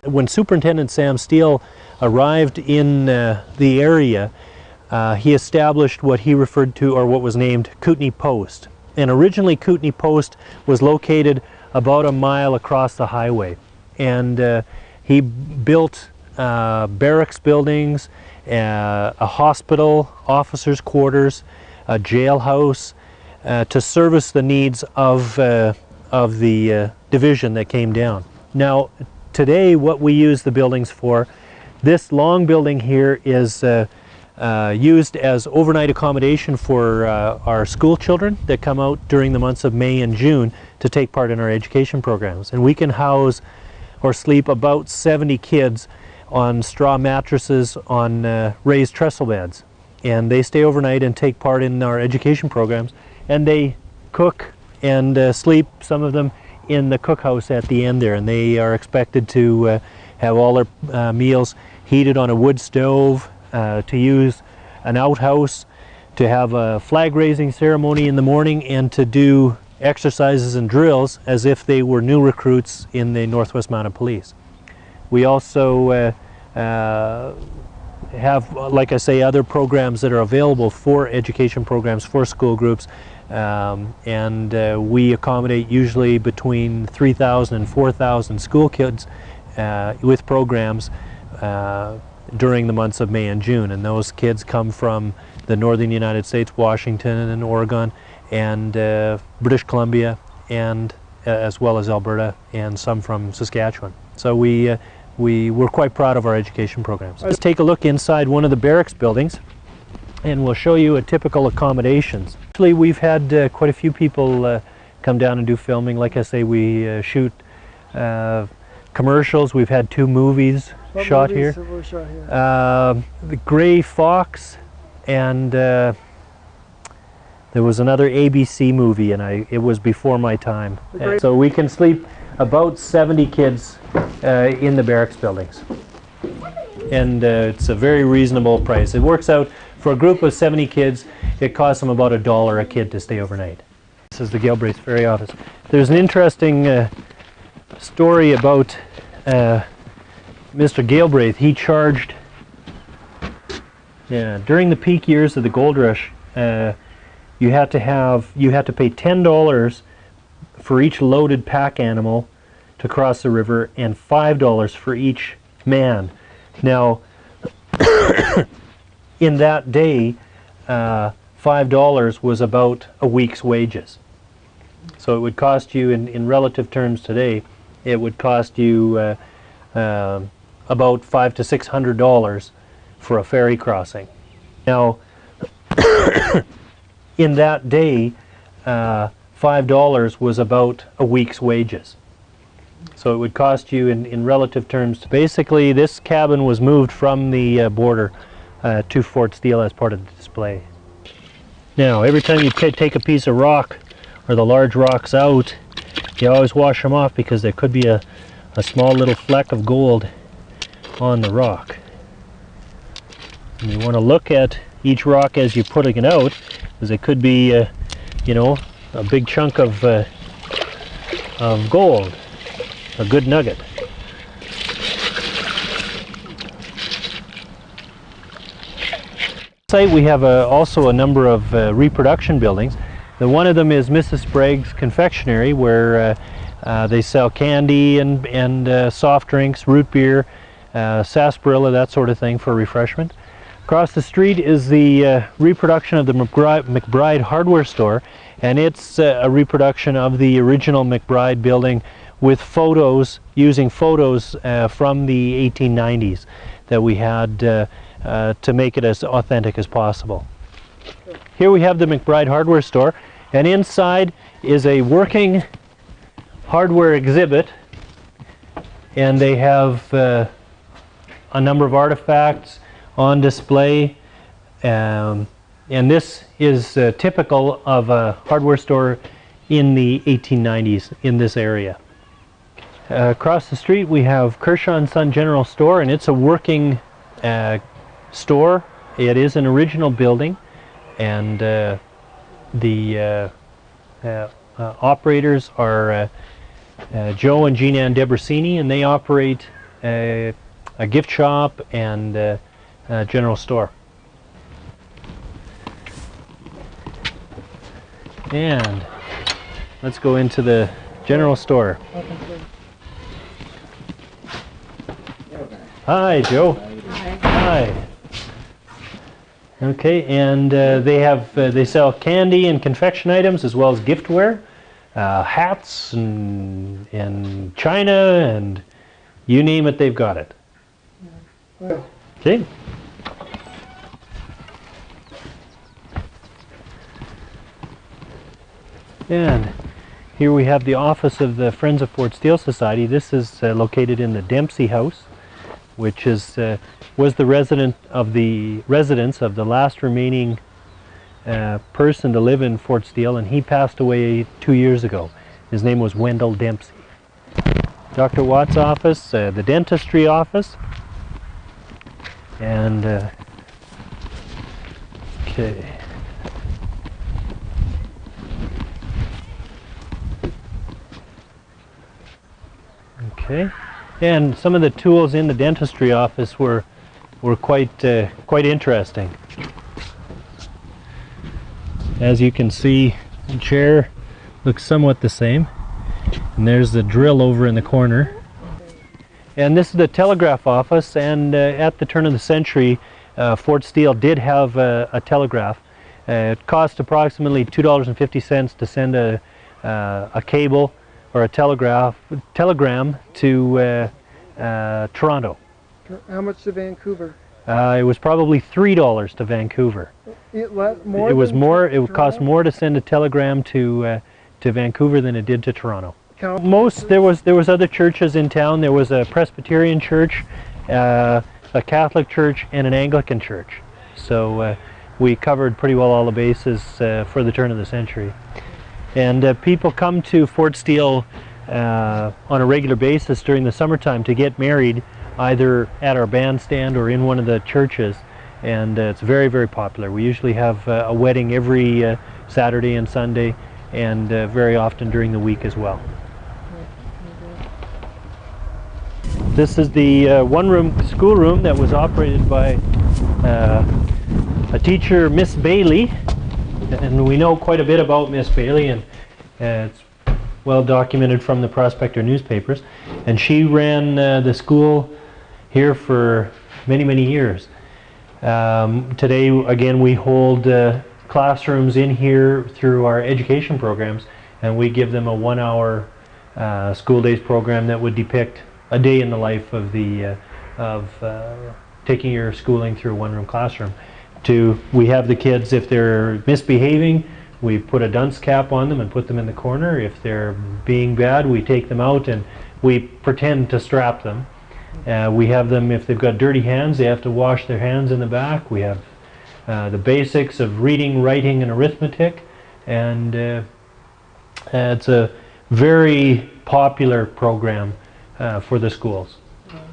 When Superintendent Sam Steele arrived in the area, he established what he referred to, or what was named, Kootenai Post. And originally Kootenai Post was located about a mile across the highway. And he built barracks buildings, a hospital, officers' quarters, a jailhouse, to service the needs of the division that came down. Now, today what we use the buildings for, this long building here is used as overnight accommodation for our school children that come out during the months of May and June to take part in our education programs. And we can house or sleep about 70 kids on straw mattresses on raised trestle beds. And they stay overnight and take part in our education programs. And they cook and sleep, some of them, in the cookhouse at the end there. And they are expected to have all their meals heated on a wood stove, to use an outhouse, to have a flag raising ceremony in the morning, and to do exercises and drills as if they were new recruits in the Northwest Mounted Police. We also have, like I say, other programs that are available for education programs for school groups, and we accommodate usually between 3,000 and 4,000 school kids with programs during the months of May and June. And those kids come from the northern United States, Washington and Oregon, and British Columbia, and as well as Alberta, and some from Saskatchewan. So we're quite proud of our education programs. Let's take a look inside one of the barracks buildings, and we'll show you a typical accommodations. Actually, we've had quite a few people come down and do filming. Like I say, we shoot commercials. We've had 2 movies shot here. The Gray Fox, and there was another ABC movie, and it was before my time. So we can sleep about 70 kids in the barracks buildings, and it's a very reasonable price. It works out for a group of 70 kids. It costs them about $1 a kid to stay overnight. This is the Galbraith Ferry office. There's an interesting story about Mr. Galbraith. He charged, during the peak years of the gold rush, you had to pay $10 for each loaded pack animal to cross the river, and $5 for each man. Now, in that day, $5 was about a week's wages. So it would cost you, in relative terms today, it would cost you about $500 to $600 for a ferry crossing. Now, in that day, $5 was about a week's wages. So it would cost you, in relative terms. Basically, this cabin was moved from the border to Fort Steele as part of the display. Now, every time you take a piece of rock, or the large rocks out, you always wash them off, because there could be a small little fleck of gold on the rock. And you want to look at each rock as you're putting it out, because it could be, you know, a big chunk of gold, a good nugget. Site we have also a number of reproduction buildings. One of them is Mrs. Sprague's Confectionery, where they sell candy and soft drinks, root beer, sarsaparilla, that sort of thing for refreshment. Across the street is the reproduction of the McBride hardware store, and it's a reproduction of the original McBride building with photos, using photos from the 1890s that we had to make it as authentic as possible. Here we have the McBride hardware store, and inside is a working hardware exhibit, and they have a number of artifacts on display, and this is typical of a hardware store in the 1890s in this area. Across the street we have Kershaw & Son General Store, and it's a working store. It is an original building, and the operators are Joe and Jean Ann Debrasini, and they operate a gift shop, and a general store. And let's go into the general store. Hi, Joe. Hi. Okay, and they sell candy and confection items as well as giftware, hats and china, and you name it, they've got it. Okay. And here we have the office of the Friends of Fort Steele Society. This is located in the Dempsey House, which is was the residence of the last remaining person to live in Fort Steele, and he passed away 2 years ago. His name was Wendell Dempsey. Dr. Watt's office, the dentistry office, and okay. Okay, and some of the tools in the dentistry office were quite interesting. As you can see, the chair looks somewhat the same, and there's the drill over in the corner. And this is the telegraph office, and at the turn of the century, Fort Steele did have a telegraph. It cost approximately $2.50 to send a cable or a telegram to Toronto. How much to Vancouver? It was probably $3 to Vancouver. It would cost more to send a telegram to Vancouver than it did to Toronto. There was other churches in town. There was a Presbyterian church, a Catholic church, and an Anglican church. So we covered pretty well all the bases for the turn of the century. And people come to Fort Steele on a regular basis during the summertime to get married, either at our bandstand or in one of the churches. And it's very, very popular. We usually have a wedding every Saturday and Sunday, and very often during the week as well. This is the one-room schoolroom that was operated by a teacher, Miss Bailey. And we know quite a bit about Miss Bailey, and it's well documented from the Prospector newspapers. And she ran the school here for many, many years. Today, again, we hold classrooms in here through our education programs, and we give them a 1-hour school days program that would depict a day in the life of taking your schooling through a one-room classroom. We have the kids, if they're misbehaving, we put a dunce cap on them and put them in the corner. If they're being bad, we take them out and we pretend to strap them. We have them, if they've got dirty hands, they have to wash their hands in the back. We have the basics of reading, writing, and arithmetic, and it's a very popular program for the schools.